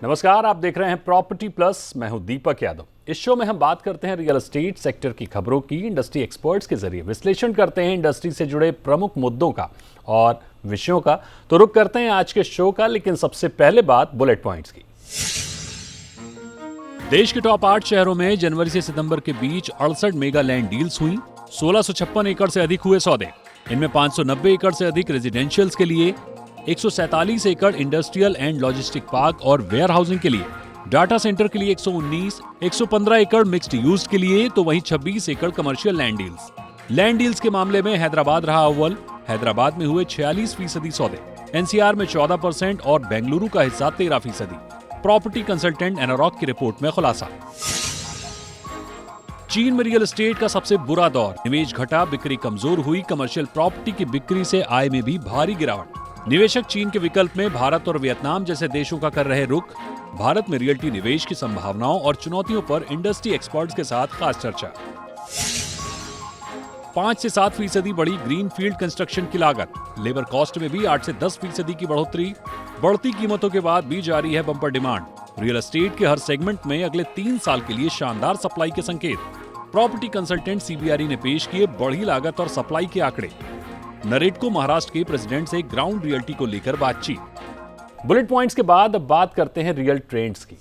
नमस्कार, आप देख रहे हैं प्रॉपर्टी प्लस। मैं हूं दीपक यादव। इस शो में हम बात करते हैं रियल एस्टेट सेक्टर की खबरों की, इंडस्ट्री एक्सपर्ट्स के जरिए विश्लेषण करते हैं इंडस्ट्री से जुड़े प्रमुख मुद्दों का और विषयों का। तो रुक करते हैं आज के शो का, लेकिन सबसे पहले बात बुलेट पॉइंट्स की। देश के टॉप 8 शहरों में जनवरी से सितंबर के बीच 68 मेगा लैंड डील्स हुई। 1656 एकड़ से अधिक हुए सौदे। इनमें 590 एकड़ से अधिक रेजिडेंशियल्स के लिए, 147 एकड़ इंडस्ट्रियल एंड लॉजिस्टिक पार्क और वेयर हाउसिंग के लिए, डाटा सेंटर के लिए 119, 115 एकड़ मिक्स्ड यूज के लिए, तो वहीं 26 एकड़ कमर्शियल लैंड डील्स के मामले में हैदराबाद रहा अव्वल। हैदराबाद में हुए 46% सौदे, एनसीआर में 14% और बेंगलुरु का हिस्सा 13%। प्रॉपर्टी कंसल्टेंट एनारॉक की रिपोर्ट में खुलासा। चीन में रियल एस्टेट का सबसे बुरा दौर, निवेश घटा, बिक्री कमजोर हुई। कमर्शियल प्रॉपर्टी की बिक्री से आय में भी भारी गिरावट। निवेशक चीन के विकल्प में भारत और वियतनाम जैसे देशों का कर रहे रुख। भारत में रियल्टी निवेश की संभावनाओं और चुनौतियों पर इंडस्ट्री एक्सपर्ट्स के साथ खास चर्चा। 5 से 7% बढ़ी ग्रीन फील्ड कंस्ट्रक्शन की लागत। लेबर कॉस्ट में भी 8 से 10% की बढ़ोतरी। बढ़ती कीमतों के बाद भी जारी है बम्पर डिमांड। रियल एस्टेट के हर सेगमेंट में अगले 3 साल के लिए शानदार सप्लाई के संकेत। प्रॉपर्टी कंसल्टेंट सीबीआरई ने पेश किए बढ़ी लागत और सप्लाई के आंकड़े। नरेटको महाराष्ट्र के प्रेसिडेंट से ग्राउंड रियल्टी को लेकर बातचीत। बुलेट पॉइंट्स के बाद अब बात करते हैं रियल ट्रेंड्स की।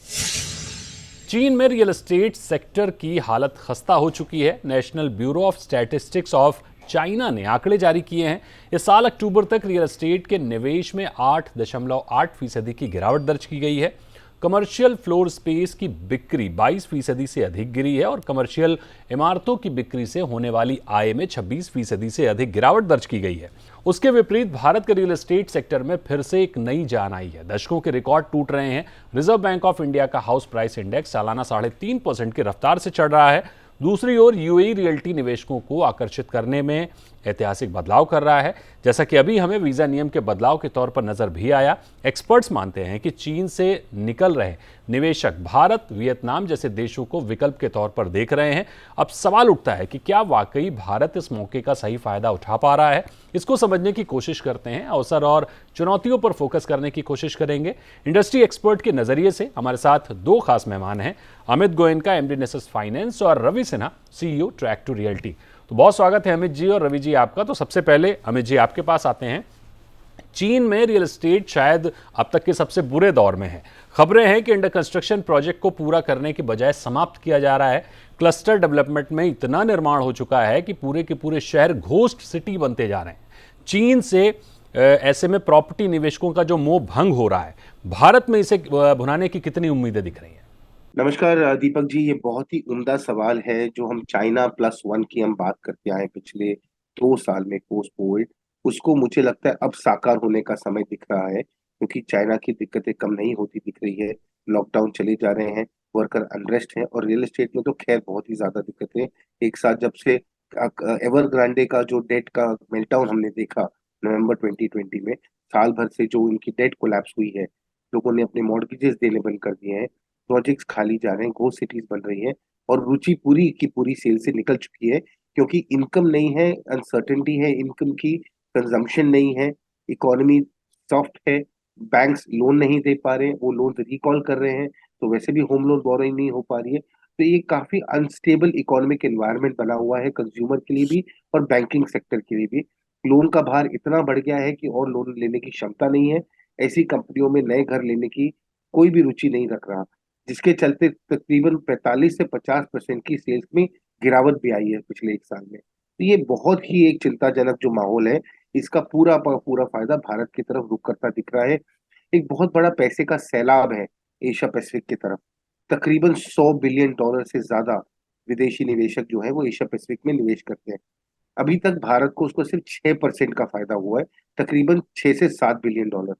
चीन में रियल एस्टेट सेक्टर की हालत खस्ता हो चुकी है। National bureau of statistics of China ने आंकड़े जारी किए हैं। इस साल अक्टूबर तक रियल एस्टेट के निवेश में 8.8% की गिरावट दर्ज की गई है। कमर्शियल फ्लोर स्पेस की बिक्री 22% से अधिक गिरी है और कमर्शियल इमारतों की बिक्री से होने वाली आय में 26% से अधिक गिरावट दर्ज की गई है। उसके विपरीत भारत के रियल एस्टेट सेक्टर में फिर से एक नई जान आई है। दशकों के रिकॉर्ड टूट रहे हैं। रिजर्व बैंक ऑफ इंडिया का हाउस प्राइस इंडेक्स सालाना 3.5% की रफ्तार से चढ़ रहा है। दूसरी ओर यूएई रियल्टी निवेशकों को आकर्षित करने में ऐतिहासिक बदलाव कर रहा है, जैसा कि अभी हमें वीजा नियम के बदलाव के तौर पर नजर भी आया। एक्सपर्ट्स मानते हैं कि चीन से निकल रहे निवेशक भारत, वियतनाम जैसे देशों को विकल्प के तौर पर देख रहे हैं। अब सवाल उठता है कि क्या वाकई भारत इस मौके का सही फायदा उठा पा रहा है। इसको समझने की कोशिश करते हैं, अवसर और चुनौतियों पर फोकस करने की कोशिश करेंगे। इंडस्ट्री एक्सपर्ट के नजरिए से हमारे साथ 2 खास मेहमान हैं, अमित गोयनका, एमडी नेसेस फाइनेंस, और Ravi Sinha, CEO track two realty. तो बहुत स्वागत है अमित जी और रवि जी आपका। तो सबसे पहले अमित जी आपके पास आते हैं। चीन में रियल एस्टेट शायद अब तक के सबसे बुरे दौर में है। खबरें हैं कि अंडर कंस्ट्रक्शन प्रोजेक्ट को पूरा करने के बजाय समाप्त किया जा रहा है। क्लस्टर डेवलपमेंट में इतना निर्माण हो चुका है कि पूरे के पूरे शहर घोस्ट सिटी बनते जा रहे हैं। चीन से ऐसे में प्रॉपर्टी निवेशकों का जो मोह भंग हो रहा है, भारत में इसे भुनाने की कितनी उम्मीदें दिख रही हैं? नमस्कार दीपक जी, ये बहुत ही उम्दा सवाल है। जो हम चाइना +1 की हम बात करते आए पिछले 2 साल में पोस्ट कोविड, उसको मुझे लगता है अब साकार होने का समय दिख रहा है, क्योंकि चाइना की दिक्कतें कम नहीं होती दिख रही है। लॉकडाउन चले जा रहे हैं, वर्कर अनरेस्ट है, और रियल एस्टेट में तो खैर बहुत ही ज्यादा दिक्कतें एक साथ। जब से एवरग्रांडे का जो डेट का मेल्टडाउन हमने देखा नवंबर 2020 में, साल भर से जो इनकी डेट कोलैप्स हुई है, लोगों ने अपने मॉर्गेजेस देने बंद कर दिए हैं, प्रोजेक्ट्स खाली जा रहे हैं, घोस्ट सिटीज बन रही हैं, और रुचि पूरी की पूरी सेल से निकल चुकी है, क्योंकि इनकम नहीं है, अनसर्टेनिटी है इनकम की, कंजम्पशन नहीं है, इकोनॉमी सॉफ्ट है, बैंक्स लोन नहीं दे पा रहे हैं, वो लोन रिकॉल कर रहे हैं, तो वैसे भी होम लोन बोरोइंग नहीं हो पा रही है। तो ये काफी अनस्टेबल इकोनॉमिक एनवायरनमेंट बना हुआ है कंज्यूमर के लिए भी और बैंकिंग सेक्टर के लिए भी। लोन का भार इतना बढ़ गया है कि और लोन लेने की क्षमता नहीं है। ऐसी कंपनियों में नए घर लेने की कोई भी रुचि नहीं रख रहा, जिसके चलते तकरीबन 45 से 50% की सेल्स में गिरावट भी आई है पिछले 1 साल में। तो ये बहुत ही एक चिंताजनक जो माहौल है, इसका पूरा पूरा फायदा भारत की तरफ रुख करता दिख रहा है। एक बहुत बड़ा पैसे का सैलाब है एशिया पैसिफिक की तरफ। तकरीबन $100 बिलियन से ज्यादा विदेशी निवेशक जो है वो एशिया पैसिफिक में निवेश करते हैं। अभी तक भारत को उसको सिर्फ 6% का फायदा हुआ है, तकरीबन 6 से 7 बिलियन डॉलर।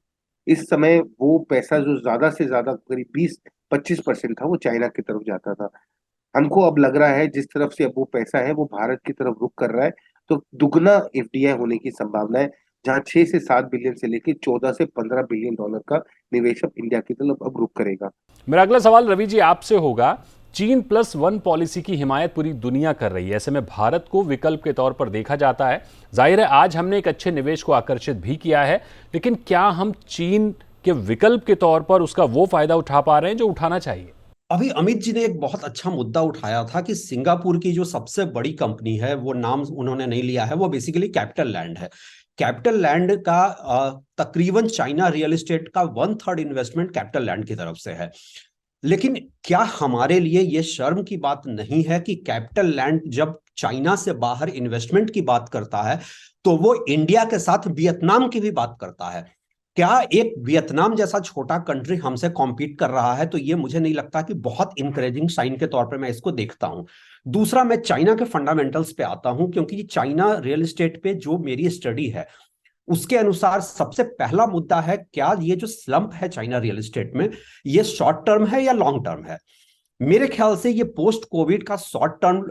इस समय वो पैसा जो ज्यादा से ज्यादा करीब 20-25% था, वो चाइना की तरफ जाता था। हमको अब लग रहा है जिस तरफ से अब वो पैसा है वो भारत की तरफ रुख कर रहा है, तो दुगना एफडीआई होने की संभावना है, जहां 6 से 7 बिलियन से लेकर 14 से 15 बिलियन डॉलर का निवेश अब इंडिया की तरफ अब रुख करेगा। मेरा अगला सवाल रवि जी आपसे होगा। चीन+1 पॉलिसी की हिमायत पूरी दुनिया कर रही है, ऐसे में भारत को विकल्प के तौर पर देखा जाता है। जाहिर है आज हमने एक अच्छे निवेश को आकर्षित भी किया है, लेकिन क्या हम चीन कि विकल्प के तौर पर उसका वो फायदा उठा पा रहे हैं जो उठाना चाहिए? अभी अमित जी ने एक बहुत अच्छा मुद्दा उठाया था कि सिंगापुर की जो सबसे बड़ी कंपनी है, वो नाम उन्होंने नहीं लिया है, वो बेसिकली कैपिटल लैंड है। कैपिटल लैंड का तकरीबन चाइना रियल एस्टेट का 1/3 इन्वेस्टमेंट कैपिटल लैंड की तरफ से है। लेकिन क्या हमारे लिए ये शर्म की बात नहीं है कि कैपिटल लैंड जब चाइना से बाहर इन्वेस्टमेंट की बात करता है तो वो इंडिया के साथ वियतनाम की भी बात करता है? क्या एक वियतनाम जैसा छोटा कंट्री हमसे कॉम्पीट कर रहा है? तो ये मुझे नहीं लगता कि बहुत इंकरेजिंग साइन के तौर पे मैं इसको देखता हूं। दूसरा, मैं चाइना के फंडामेंटल्स पे आता हूं, क्योंकि चाइना रियल एस्टेट पे जो मेरी स्टडी है उसके अनुसार सबसे पहला मुद्दा है, क्या ये जो स्लंप है चाइना रियल एस्टेट में, ये शॉर्ट टर्म है या लॉन्ग टर्म है? मेरे ख्याल से ये पोस्ट कोविड का शॉर्ट टर्म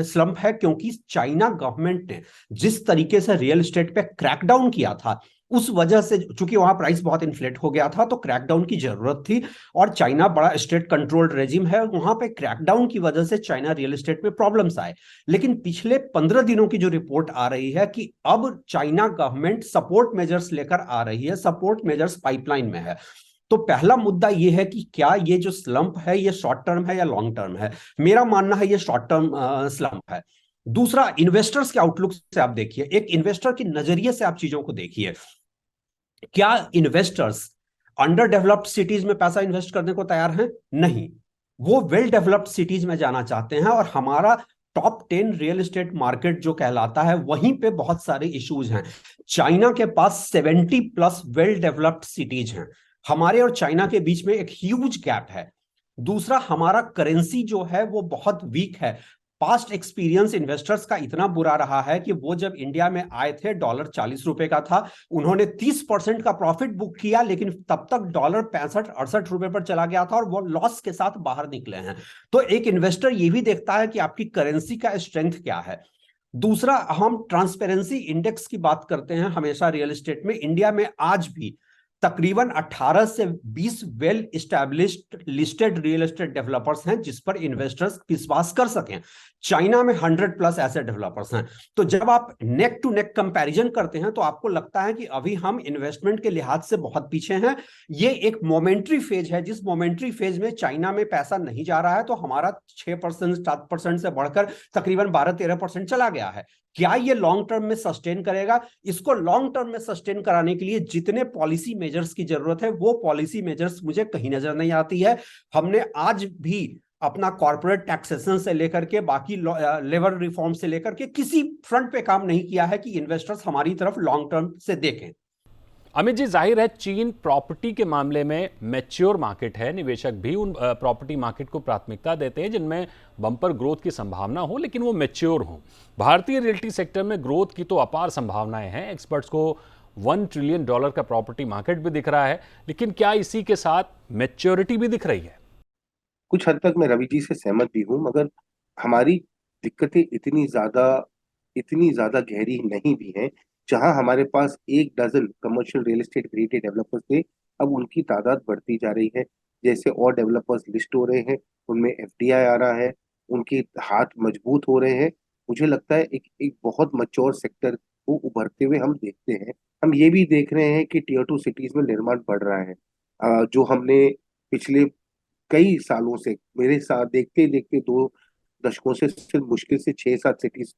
स्लंप है, क्योंकि चाइना गवर्नमेंट ने जिस तरीके से रियल एस्टेट पे क्रैकडाउन किया था, उस वजह से, चूंकि वहां प्राइस बहुत इन्फ्लेट हो गया था, तो क्रैकडाउन की जरूरत थी। और चाइना बड़ा स्टेट कंट्रोल्ड रेजिम है, वहां पे क्रैकडाउन की वजह से चाइना रियल एस्टेट में प्रॉब्लम्स आए। लेकिन पिछले 15 दिनों की जो रिपोर्ट आ रही है कि अब चाइना गवर्नमेंट सपोर्ट मेजर्स लेकर आ रही है, सपोर्ट मेजर्स पाइपलाइन में है। तो पहला मुद्दा यह है कि क्या ये जो स्लंप है ये शॉर्ट टर्म है या लॉन्ग टर्म है? मेरा मानना है ये शॉर्ट टर्म स्लंप है। दूसरा, इन्वेस्टर्स के आउटलुक से आप देखिए, एक इन्वेस्टर के नजरिए से आप चीजों को देखिए। क्या इन्वेस्टर्स अंडर डेवलप्ड सिटीज में पैसा इन्वेस्ट करने को तैयार हैं? नहीं, वो वेल डेवलप्ड सिटीज में जाना चाहते हैं। और हमारा टॉप 10 रियल एस्टेट मार्केट जो कहलाता है, वहीं पे बहुत सारे इश्यूज हैं। चाइना के पास 70+ वेल डेवलप्ड सिटीज हैं, हमारे और चाइना के बीच में एक ह्यूज गैप है। दूसरा, हमारा करेंसी जो है वो बहुत वीक है। पास्ट एक्सपीरियंस इन्वेस्टर्स का इतना बुरा रहा है कि वो जब इंडिया में आए थे, डॉलर 40 रुपए का था, उन्होंने 30% का प्रॉफिट बुक किया, लेकिन तब तक डॉलर 65-68 रुपए पर चला गया था और वो लॉस के साथ बाहर निकले हैं। तो एक इन्वेस्टर ये भी देखता है कि आपकी करेंसी का स्ट्रेंथ क्या है। दूसरा, हम ट्रांसपेरेंसी इंडेक्स की बात करते हैं हमेशा रियल एस्टेट में। इंडिया में आज भी तकरीबन 18 से 20 well established listed real estate developers हैं जिस पर इन्वेस्टर्स विश्वास कर सकें। चाइना में 100+ ऐसे डेवलपर्स हैं। तो जब आप नेक टू नेक कंपैरिजन करते हैं तो आपको लगता है कि अभी हम इन्वेस्टमेंट के लिहाज से बहुत पीछे हैं। ये एक मोमेंट्री फेज है, जिस मोमेंट्री फेज में चाइना में पैसा नहीं जा रहा है, तो हमारा 6% 7% से बढ़कर तकरीबन 12-13% चला गया है। क्या ये लॉन्ग टर्म में सस्टेन करेगा? इसको लॉन्ग टर्म में सस्टेन कराने के लिए जितने पॉलिसी मेजर्स की जरूरत है, वो पॉलिसी मेजर्स मुझे कहीं नजर नहीं आती है। हमने आज भी अपना कॉर्पोरेट टैक्सेशन से लेकर के बाकी लेबर रिफॉर्म से लेकर के किसी फ्रंट पे काम नहीं किया है कि इन्वेस्टर्स हमारी तरफ लॉन्ग टर्म से देखें। अमित जी, जाहिर है चीन प्रॉपर्टी के मामले में मैच्योर मार्केट है। निवेशक भी उन प्रॉपर्टी मार्केट को प्राथमिकता देते हैं जिनमें बम्पर ग्रोथ की संभावना हो, लेकिन वो मैच्योर हो। भारतीय रियल्टी सेक्टर में ग्रोथ की तो अपार संभावनाएं हैं। एक्सपर्ट्स को $1 ट्रिलियन का प्रॉपर्टी मार्केट भी दिख रहा है, लेकिन क्या इसी के साथ मैच्योरिटी भी दिख रही है? कुछ हद तक मैं रवि जी से सहमत भी हूँ, मगर हमारी दिक्कतें इतनी ज्यादा गहरी नहीं भी हैं। जहां हमारे पास 1 dozen commercial real estate graded developers थे, अब उनकी तादाद बढ़ती जा रही है। जैसे और डेवलपर्स लिस्ट हो रहे हैं, उनमें एफडीआई आ रहा है, उनके हाथ मजबूत हो रहे हैं। मुझे लगता है एक एक बहुत मच्योर सेक्टर को उभरते हुए हम देखते हैं। हम ये भी देख रहे हैं कि टियर 2 सिटीज में निर्माण बढ़ रहा है। जो हमने पिछले कई सालों से, मेरे साथ देखते देखते 2 दशकों से सिर्फ मुश्किल से 6-7 सिटीज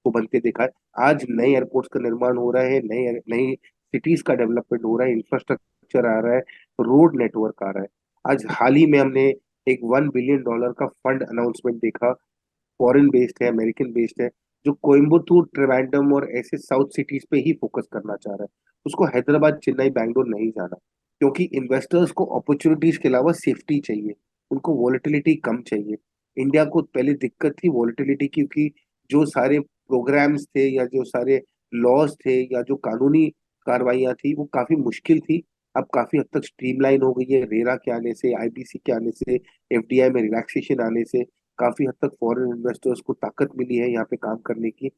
को बनते देखा है। आज नए एयरपोर्ट्स का निर्माण हो रहा है, नई नई सिटीज का डेवलपमेंट हो रहा है, इंफ्रास्ट्रक्चर आ रहा है, रोड नेटवर्क आ रहा है। आज हाल ही में हमने एक $1 बिलियन का फंड अनाउंसमेंट देखा, फॉरेन बेस्ड है, अमेरिकन बेस्ड है, जो कोयम्बतूर, ट्रिवेंड्रम और ऐसे साउथ सिटीज पे ही फोकस करना चाह रहा है। उसको हैदराबाद, चेन्नई, बैंगलोर नहीं जाना, क्योंकि इन्वेस्टर्स को अपॉर्चुनिटीज के अलावा सेफ्टी चाहिए, उनको वॉलेटिलिटी कम चाहिए। इंडिया को पहले दिक्कत थी वॉलेटिलिटी की, क्योंकि जो सारे प्रोग्राम्स थे या जो सारे लॉज थे या जो कानूनी कार्रवाइयाँ थी वो काफी मुश्किल थी। अब काफी हद तक स्ट्रीमलाइन हो गई है, रेरा के आने से, आईबीसी के आने से, एफडीआई में रिलैक्सेशन आने से काफी हद तक फॉरेन इन्वेस्टर्स को ताकत मिली है यहाँ पे काम करने की।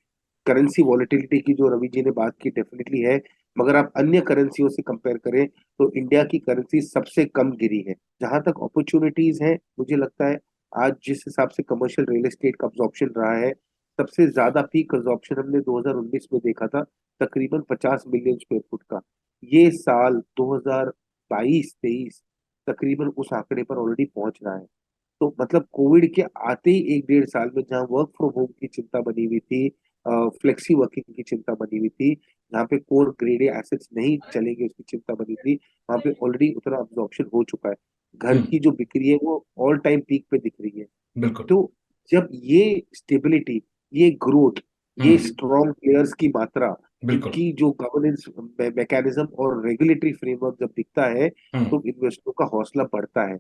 करेंसी वॉलेटिलिटी की जो रवि जी ने बात की डेफिनेटली है, मगर आप अन्य करेंसियों से कंपेयर करें तो इंडिया की करेंसी सबसे कम गिरी है। जहां तक अपॉर्चुनिटीज हैं, मुझे लगता है आज जिस हिसाब से कमर्शियल रियल एस्टेट का अब्जॉर्प्शन रहा है, सबसे ज्यादा पीक अब्जॉर्प्शन हमने 2019 में देखा था, तकरीबन 50 मिलियन स्क्वायर फुट का। ये साल 2022-23 तकरीबन उस आंकड़े पर ऑलरेडी पहुंच रहा है। तो मतलब कोविड के आते ही 1-1.5 साल में जहां वर्क फ्रॉम होम की चिंता बनी हुई थी, फ्लेक्सी वर्किंग की चिंता बनी हुई थी, जहाँ पे कोर ग्रेड ए एसेट्स नहीं चलेंगे उसकी चिंता बनी थी, वहां पे ऑलरेडी उतना अब्जॉर्प्शन हो चुका है। घर की जो बिक्री है वो ऑल टाइम पीक पे दिख रही है। बिल्कुल। तो जब ये स्टेबिलिटी, ये ग्रोथ, ये हम्म। स्ट्रॉन्ग प्लेयर्स की मात्रा, बिल्कुल। इनकी जो गवर्नेंस मैकेनिज्म और रेगुलेटरी फ्रेमवर्क जब दिखता है हम्म। तो इन्वेस्टरों का हौसला बढ़ता है।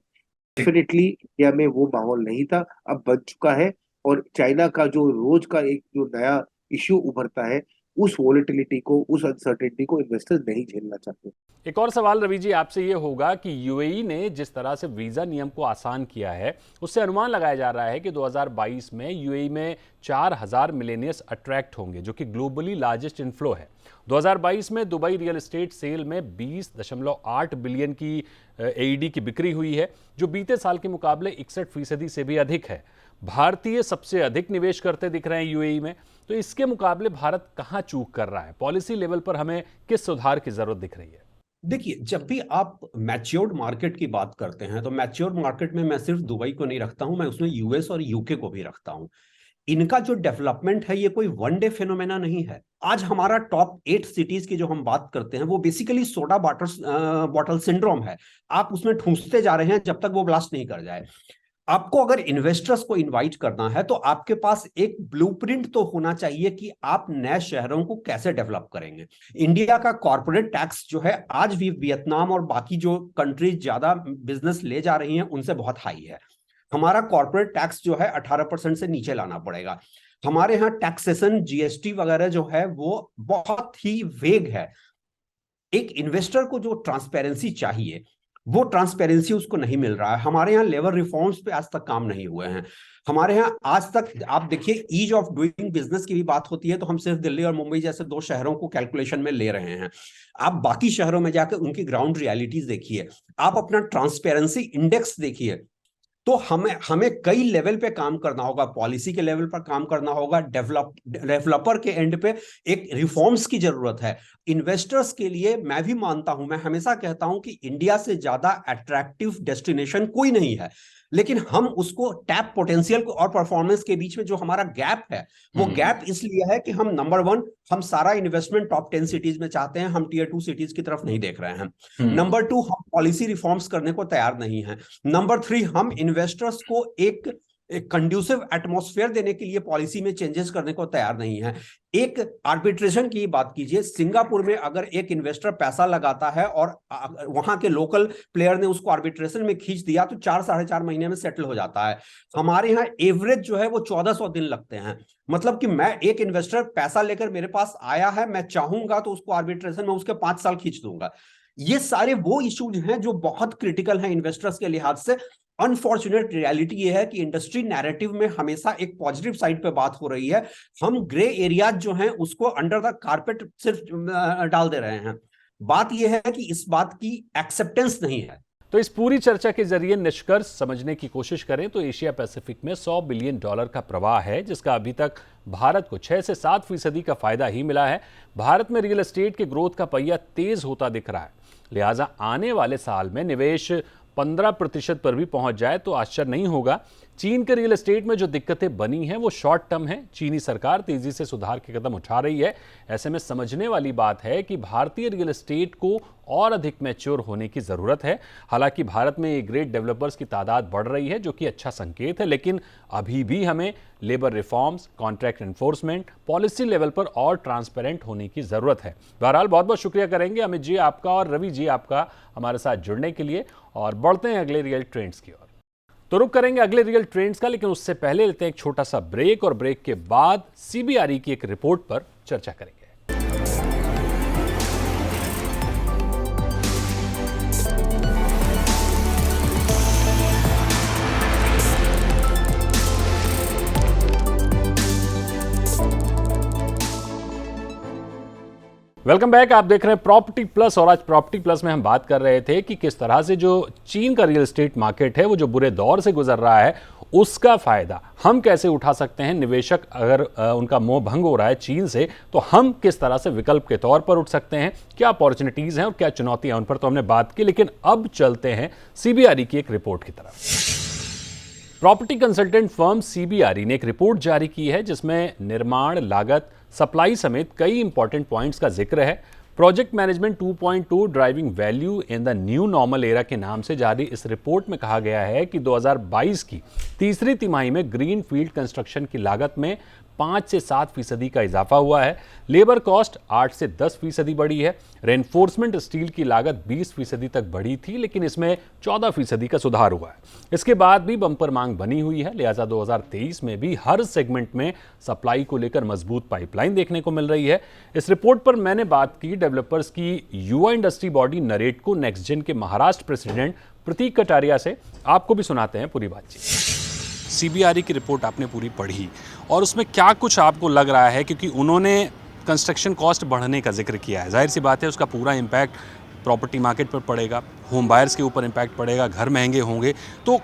डेफिनेटली इंडिया में वो माहौल नहीं था, अब बन चुका है। और चाइना का जो रोज का एक जो नया इश्यू उभरता है, उस वोलेटिलिटी को, उस अनसर्टेनिटी को इन्वेस्टर्स नहीं झेलना चाहते। एक और सवाल रवि जी आपसे ये होगा कि यूएई ने जिस तरह से वीजा नियम को आसान किया है, उससे अनुमान लगाया जा रहा है कि 2022 में यूएई में 4000 मिलेनियर्स अट्रैक्ट होंगे, जो कि ग्लोबली लार्जेस्ट इनफ्लो है। 2022 में दुबई रियल एस्टेट सेल में 20.8 बिलियन की एईडी की बिक्री हुई है, जो बीते साल के मुकाबले 61% से भी अधिक है। भारतीय सबसे अधिक निवेश करते दिख रहे हैं यूएई में, तो इसके मुकाबले भारत कहां चूक कर रहा है? पॉलिसी लेवल पर हमें किस सुधार की जरूरत दिख रही है? देखिए, जब भी आप मैच्योर्ड मार्केट की बात करते हैं तो मैच्योर्ड मार्केट में मैं सिर्फ दुबई को नहीं रखता हूं, मैं उसमें यूएस और यूके को भी रखता हूं। इनका जो डेवलपमेंट है ये कोई वन डे फिनोमेना नहीं है। आज हमारा टॉप 8 सिटीज की जो हम बात करते हैं वो बेसिकली सोडा बॉटल सिंड्रोम है। आप उसमें ठूंसते जा रहे हैं जब तक वो ब्लास्ट नहीं कर जाए। आपको अगर इन्वेस्टर्स को इनवाइट करना है तो आपके पास एक ब्लूप्रिंट तो होना चाहिए कि आप नए शहरों को कैसे डेवलप करेंगे। इंडिया का कॉर्पोरेट टैक्स जो है आज भी वियतनाम और बाकी जो कंट्रीज ज्यादा बिजनेस ले जा रही हैं उनसे बहुत हाई है। हमारा कॉर्पोरेट टैक्स जो है 18% से नीचे लाना पड़ेगा। हमारे यहाँ टैक्सेशन, जीएसटी वगैरह जो है वो बहुत ही वेग है। एक इन्वेस्टर को जो ट्रांसपेरेंसी चाहिए वो ट्रांसपेरेंसी उसको नहीं मिल रहा है। हमारे यहाँ लेबर रिफॉर्म्स पे आज तक काम नहीं हुए हैं। हमारे यहाँ आज तक आप देखिए, ईज ऑफ डूइंग बिजनेस की भी बात होती है तो हम सिर्फ दिल्ली और मुंबई जैसे 2 शहरों को कैलकुलेशन में ले रहे हैं। आप बाकी शहरों में जाकर उनकी ग्राउंड रियलिटीज देखिए, आप अपना ट्रांसपेरेंसी इंडेक्स देखिए। तो हमें कई लेवल पे काम करना होगा, पॉलिसी के लेवल पर काम करना होगा, डेवलपर के एंड पे एक रिफॉर्म्स की जरूरत है। इन्वेस्टर्स के लिए मैं भी मानता हूं, मैं हमेशा कहता हूं कि इंडिया से ज्यादा अट्रैक्टिव डेस्टिनेशन कोई नहीं है, लेकिन हम उसको टैप पोटेंशियल और परफॉर्मेंस के बीच में जो हमारा गैप है वो गैप इसलिए है कि हम नंबर 1 हम सारा इन्वेस्टमेंट टॉप 10 सिटीज में चाहते हैं, हम टियर 2 सिटीज की तरफ नहीं देख रहे हैं। नंबर 2 हम पॉलिसी रिफॉर्म्स करने को तैयार नहीं है। नंबर 3 हम इन्वेस्टर्स को एक कंड्यूसिव एटमॉस्फेयर देने के लिए पॉलिसी में चेंजेस करने को तैयार नहीं है। एक आर्बिट्रेशन की बात कीजिए, सिंगापुर में अगर एक इन्वेस्टर पैसा लगाता है और वहां के लोकल प्लेयर ने उसको आर्बिट्रेशन में खींच दिया तो 4-4.5 महीने में सेटल हो जाता है। हमारे यहाँ एवरेज जो है वो 1400 दिन लगते हैं। मतलब कि मैं एक इन्वेस्टर पैसा लेकर मेरे पास आया है, मैं चाहूंगा तो उसको आर्बिट्रेशन में उसके 5 साल खींच दूंगा। ये सारे वो इश्यूज हैं जो बहुत क्रिटिकल हैं इन्वेस्टर्स के लिहाज से। अनफॉर्चुनेट रियलिटी ये है कि इंडस्ट्री नैरेटिव में हमेशा एक पॉजिटिव साइड पे बात हो रही है, हम ग्रे एरियाज जो हैं उसको अंडर द कारपेट सिर्फ डाल दे रहे हैं। बात यह है कि इस बात की एक्सेप्टेंस नहीं है। तो इस पूरी चर्चा के जरिए निष्कर्ष समझने की कोशिश करें तो एशिया पैसिफिक में $100 बिलियन का प्रवाह है, जिसका अभी तक भारत को 6 से 7% का फायदा ही मिला है। भारत में रियल एस्टेट के ग्रोथ का पहिया तेज होता दिख रहा है, लिहाजा आने वाले साल में निवेश 15% पर भी पहुंच जाए तो आश्चर्य नहीं होगा। चीन के रियल एस्टेट में जो दिक्कतें बनी हैं वो शॉर्ट टर्म हैं। चीनी सरकार तेजी से सुधार के कदम उठा रही है। ऐसे में समझने वाली बात है कि भारतीय रियल एस्टेट को और अधिक मैच्योर होने की जरूरत है। हालांकि भारत में ए ग्रेड डेवलपर्स की तादाद बढ़ रही है, जो कि अच्छा संकेत है, लेकिन अभी भी हमें labour reforms, contract enforcement, policy level पर और ट्रांसपेरेंट होने की जरूरत है। बहरहाल बहुत बहुत शुक्रिया करेंगे अमित जी आपका और रवि जी आपका हमारे साथ जुड़ने के लिए, और बढ़ते हैं अगले रियल ट्रेंड्स की ओर। तो रुक करेंगे अगले रियल ट्रेंड्स का, लेकिन उससे पहले लेते हैं एक छोटा सा ब्रेक, और ब्रेक के बाद सीबीआरई की एक रिपोर्ट पर चर्चा करेंगे। Welcome back. आप देख रहे हैं प्रॉपर्टी प्लस और आज प्रॉपर्टी प्लस में हम बात कर रहे थे कि किस तरह से जो चीन का रियल एस्टेट मार्केट है वो जो बुरे दौर से गुजर रहा है उसका फायदा हम कैसे उठा सकते हैं। निवेशक अगर उनका मोह भंग हो रहा है चीन से तो हम किस तरह से विकल्प के तौर पर उठ सकते हैं, क्या अपॉर्चुनिटीज हैं और क्या चुनौतियां, उन पर तो हमने बात की। लेकिन अब चलते हैं सीबीआरई की एक रिपोर्ट की तरफ। प्रॉपर्टी कंसल्टेंट फर्म सीबीआरई ने एक रिपोर्ट जारी की है जिसमें निर्माण लागत, सप्लाई समेत कई इंपॉर्टेंट पॉइंट्स का जिक्र है। Project management 2.2 driving value in the new normal era के नाम से जारी इस रिपोर्ट में कहा गया है कि 2022 की तीसरी तिमाही में ग्रीन फील्ड कंस्ट्रक्शन की लागत में 5 से 7% का इजाफा हुआ है। लेबर कॉस्ट 8 से 10% बढ़ी है। रेनफोर्समेंट स्टील की लागत 20% तक बढ़ी थी, लेकिन इसमें 14% का सुधार हुआ है। इसके बाद भी बंपर मांग बनी हुई है, लिहाजा 2023 में भी हर सेगमेंट में सप्लाई को लेकर मजबूत पाइपलाइन देखने को मिल रही है। इस रिपोर्ट पर मैंने बात की डेवलपर्स की युवा इंडस्ट्री बॉडी नरेटको नेक्स्ट जेन के महाराष्ट्र प्रेसिडेंट प्रतीक कटारिया से। आपको भी सुनाते हैं पूरी बातचीत। सीबीआरई की रिपोर्ट आपने पूरी पढ़ी और उसमें क्या कुछ आपको लग रहा है, क्योंकि उन्होंने कंस्ट्रक्शन कॉस्ट बढ़ने का जिक्र किया है, जाहिर सी बात है उसका पूरा इम्पैक्ट प्रॉपर्टी मार्केट पर पड़ेगा, होम बायर्स के ऊपर इम्पैक्ट पड़ेगा, घर महंगे होंगे। तो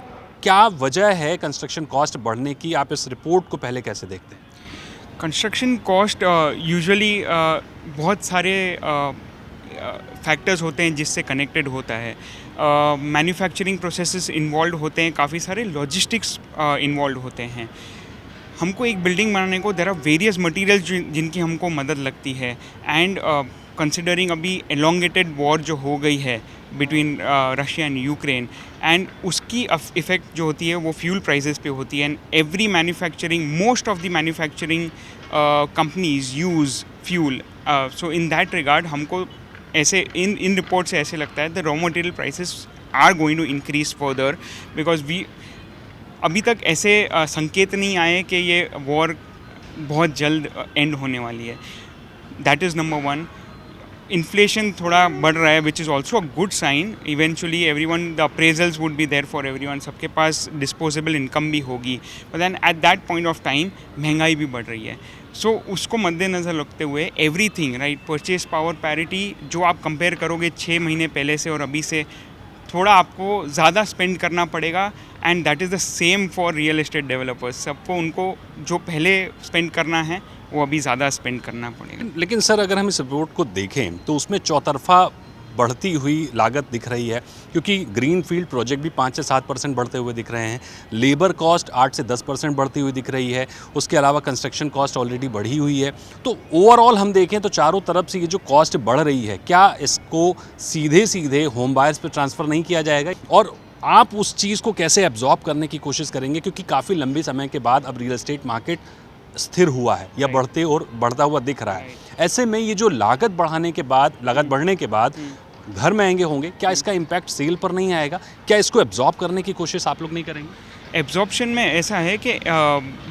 क्या वजह है कंस्ट्रक्शन कॉस्ट बढ़ने की? आप इस रिपोर्ट को पहले कैसे देखते हैं? कंस्ट्रक्शन कॉस्ट यूजुअली बहुत सारे फैक्टर्स होते हैं जिससे कनेक्टेड होता है। मैन्युफैक्चरिंग प्रोसेसेस इन्वॉल्व होते हैं, काफ़ी सारे लॉजिस्टिक्स इन्वॉल्व होते हैं। हमको एक बिल्डिंग बनाने को देयर आर वेरियस मटेरियल्स जिनकी हमको मदद लगती है। एंड कंसिडरिंग अभी एलोंगेटेड वॉर जो हो गई है between Russia and Ukraine, and उसकी इफ़ेक्ट जो होती है वो फ्यूल प्राइसेस पे होती है। And every manufacturing, most of the manufacturing companies use fuel. So in that regard हमको ऐसे इन रिपोर्ट से ऐसे लगता है the raw material prices are going to increase further, because we अभी तक ऐसे संकेत नहीं आए कि ये वॉर बहुत जल्द एंड होने वाली है। That is number one. Inflation थोड़ा बढ़ रहा है, which is also a good sign. Eventually everyone, the appraisals would be there for everyone, सबके पास डिस्पोजेबल इनकम भी होगी। But then at that point of time महंगाई भी बढ़ रही है। सो उसको मद्देनज़र रखते हुए everything right, purchase power parity जो आप कंपेयर करोगे 6 महीने पहले से और अभी से, थोड़ा आपको ज़्यादा स्पेंड करना पड़ेगा। And that is the same for real estate developers. सबको उनको जो पहले स्पेंड करना है वो अभी ज़्यादा स्पेंड करना पड़ेगा। लेकिन सर अगर हम इस रिपोर्ट को देखें तो उसमें चौतरफा बढ़ती हुई लागत दिख रही है, क्योंकि ग्रीन फील्ड प्रोजेक्ट भी 5 से 7% बढ़ते हुए दिख रहे हैं। लेबर कॉस्ट 8 से 10% बढ़ती हुई दिख रही है। उसके अलावा कंस्ट्रक्शन कॉस्ट ऑलरेडी बढ़ी हुई है। तो ओवरऑल हम देखें तो चारों तरफ से ये जो कॉस्ट बढ़ रही है, क्या इसको सीधे सीधे होम बायर्स पे ट्रांसफ़र नहीं किया जाएगा? और आप उस चीज़ को कैसे एब्जॉर्ब करने की कोशिश करेंगे, क्योंकि काफ़ी लंबे समय के बाद अब रियल एस्टेट मार्केट स्थिर हुआ है या बढ़ता हुआ दिख रहा है। ऐसे में ये जो लागत बढ़ने के बाद घर महंगे होंगे, क्या इसका इम्पैक्ट सेल पर नहीं आएगा? क्या इसको एब्जॉर्ब करने की कोशिश आप लोग नहीं करेंगे? एब्जॉर्प्शन में ऐसा है कि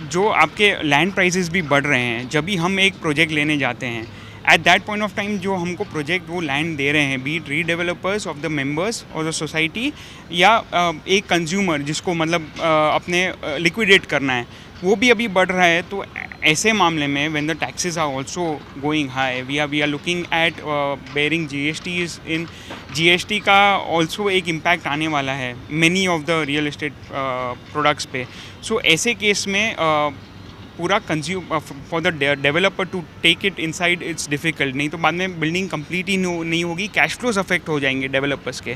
जो आपके लैंड प्राइसेस भी बढ़ रहे हैं। जब भी हम एक प्रोजेक्ट लेने जाते हैं, at that point of time जो हमको प्रोजेक्ट वो लैंड दे रहे हैं, be it redevelopers of the members और द सोसाइटी या एक कंज्यूमर जिसको मतलब अपने लिक्विडेट करना है, वो भी अभी बढ़ रहा है। तो ऐसे मामले में when the taxes are also going high, we are looking at bearing GSTs in. GST का ऑल्सो एक इम्पैक्ट आने वाला है many of the real estate products पे। सो ऐसे केस में पूरा for the developer to take it inside it's difficult. नहीं तो बाद में बिल्डिंग कंप्लीट ही नहीं होगी, कैश फ्लोज अफेक्ट हो जाएंगे डेवलपर्स के।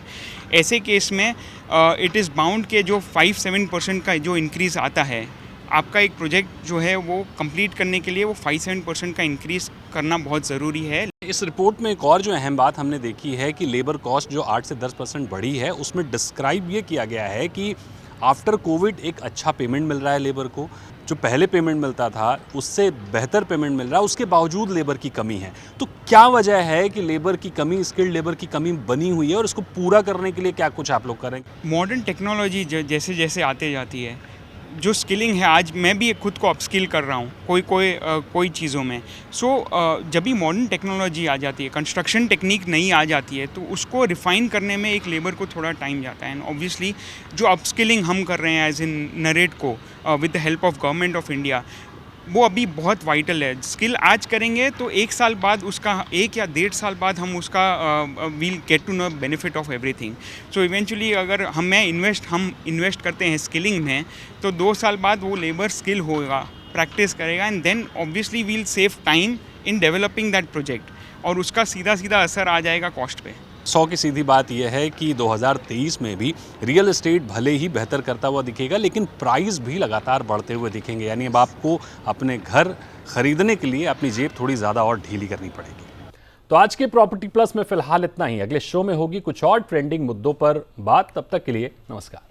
ऐसे केस में इट इज़ बाउंड के जो 5-7% का जो इंक्रीज़ आता है, आपका एक प्रोजेक्ट जो है वो कंप्लीट करने के लिए वो 5-7% का इंक्रीज़ करना बहुत ज़रूरी है। इस रिपोर्ट में एक और जो अहम बात हमने देखी है कि लेबर कॉस्ट जो 8 से 10% बढ़ी है, उसमें डिस्क्राइब ये किया गया है कि आफ्टर कोविड एक अच्छा पेमेंट मिल रहा है लेबर को। जो पहले पेमेंट मिलता था उससे बेहतर पेमेंट मिल रहा है, उसके बावजूद लेबर की कमी है। तो क्या वजह है कि लेबर की कमी, स्किल्ड लेबर की कमी बनी हुई है, और इसको पूरा करने के लिए क्या कुछ आप लोग करेंगे? मॉडर्न टेक्नोलॉजी जैसे जैसे आते जाती है, जो स्किलिंग है, आज मैं भी खुद को अपस्किल कर रहा हूँ कोई चीज़ों में। सो जब भी मॉडर्न टेक्नोलॉजी आ जाती है, कंस्ट्रक्शन टेक्निक नई आ जाती है, तो उसको रिफ़ाइन करने में एक लेबर को थोड़ा टाइम जाता है। एंड ऑब्वियसली जो अपस्किलिंग हम कर रहे हैं as in NAREDCO with the help of government of India, वो अभी बहुत वाइटल है। स्किल आज करेंगे तो 1 साल बाद उसका 1 या 1.5 साल बाद हम उसका will get to know benefit of everything. So eventually अगर हम इन्वेस्ट करते हैं स्किलिंग में, तो 2 साल बाद वो लेबर स्किल होगा, प्रैक्टिस करेगा, and then obviously will save time in developing that project, और उसका सीधा सीधा असर आ जाएगा कॉस्ट पे। 100 की सीधी बात यह है कि 2023 में भी रियल एस्टेट भले ही बेहतर करता हुआ दिखेगा, लेकिन प्राइस भी लगातार बढ़ते हुए दिखेंगे। यानी अब आपको अपने घर खरीदने के लिए अपनी जेब थोड़ी ज़्यादा और ढीली करनी पड़ेगी। तो आज के प्रॉपर्टी प्लस में फिलहाल इतना ही। अगले शो में होगी कुछ और ट्रेंडिंग मुद्दों पर बात। तब तक के लिए नमस्कार।